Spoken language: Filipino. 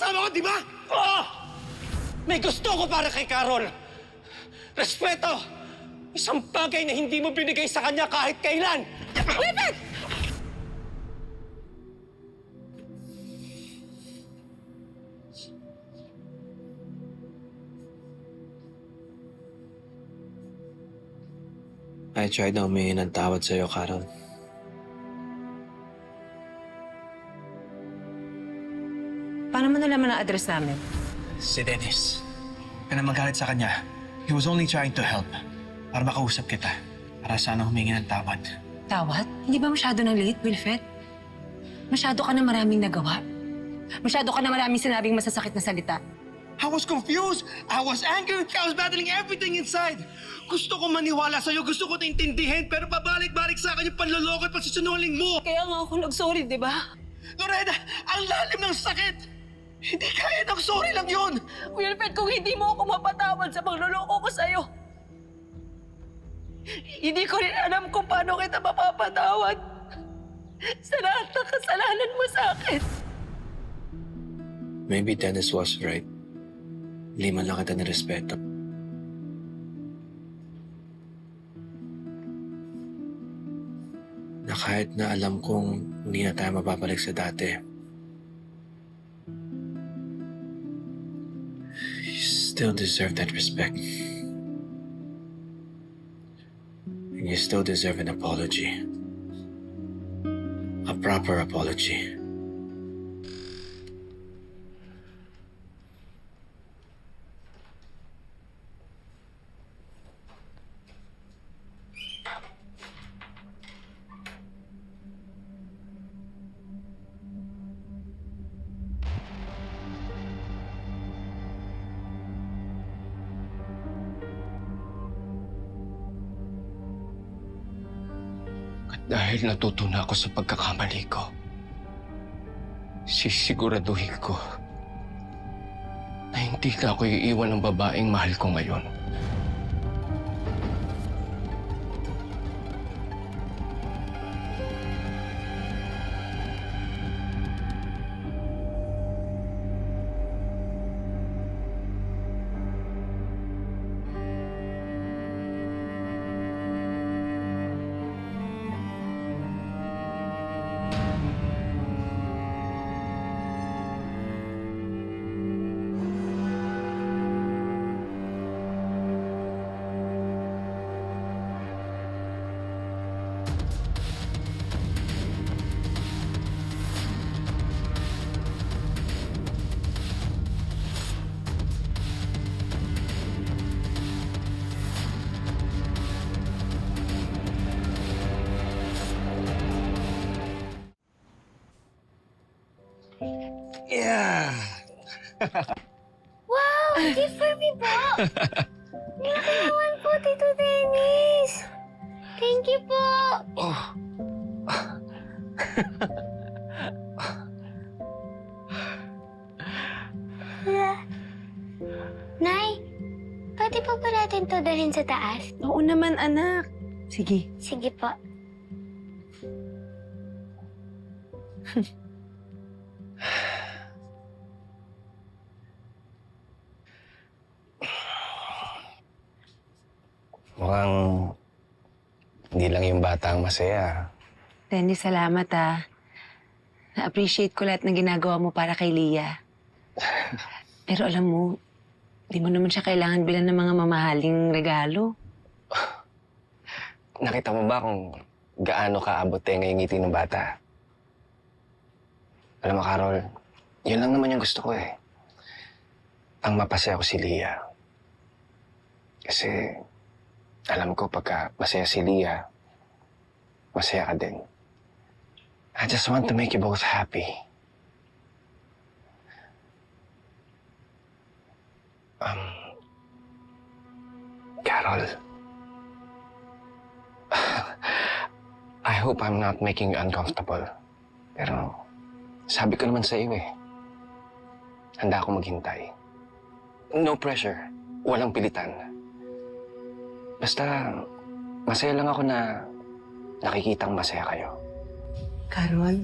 kasama ko, di ba? Oo! May gusto ko para kay Carol. Respeto! Isang bagay na hindi mo binigay sa kanya kahit kailan. Wilfred! I tried na humingi ng tawad sa'yo, Carol. Paano mo nalaman ang address namin? Si Dennis. Ka na magalit sa kanya. He was only trying to help. Para makausap kita. Para sana humingi ng tawad. Tawad? Hindi ba masyado nang late, Wilfred? Masyado ka na maraming nagawa. Masyado ka na maraming sinabing masasakit na salita. I was confused. I was angry. I was battling everything inside. Gusto ko maniwala sa'yo. Gusto ko intindihin. Pero pabalik-balik sa akin yung panloloko at pasisinungaling mo. Kaya nga ako nag-sorry, di ba? Lorena, ang lalim ng sakit. Hindi kaya ng sorry lang yun. Wilfred, kung hindi mo ako mapatawad sa pagluloko ko sa'yo, hindi ko rin alam kung paano kita mapapatawad sa lahat ng kasalanan mo sa akin. Maybe Dennis was right. Hindi man lang kita nirespeto. Na kahit na alam kong hindi na tayo mababalik sa dati, you still deserve that respect. And you still deserve an apology. A proper apology. Dahil natuto na ako sa pagkakamali ko, sisiguraduhin ko na hindi na ako iiwan ng babaeng mahal ko ngayon. Yeah. Wow! Gift for me po! Malaki naman po, Tito Dennis! Thank you po! Oh, Nay, pwede po ba natin to dalhin sa taas? Oo naman, anak. Sige. Sige po. mukhang hindi lang yung bata ang masaya. Dennis, salamat Na-appreciate ko lahat ng ginagawa mo para kay Leah. Pero alam mo, di mo naman siya kailangan bilan ng mga mamahaling regalo. Nakita mo ba kung gaano kaabot ngayong ngiti ng bata? Alam mo, Carol, yun lang naman yung gusto ko eh. Ang mapasaya ko si Leah. Kasi alam ko pagka masaya si Leah, masaya ka din. I just want to make you both happy. Carol, I hope I'm not making you uncomfortable. Pero sabi ko naman sa iyo eh, handa ako maghintay. No pressure, walang pilitan. Basta masaya lang ako na nakikitang masaya kayo. Carol,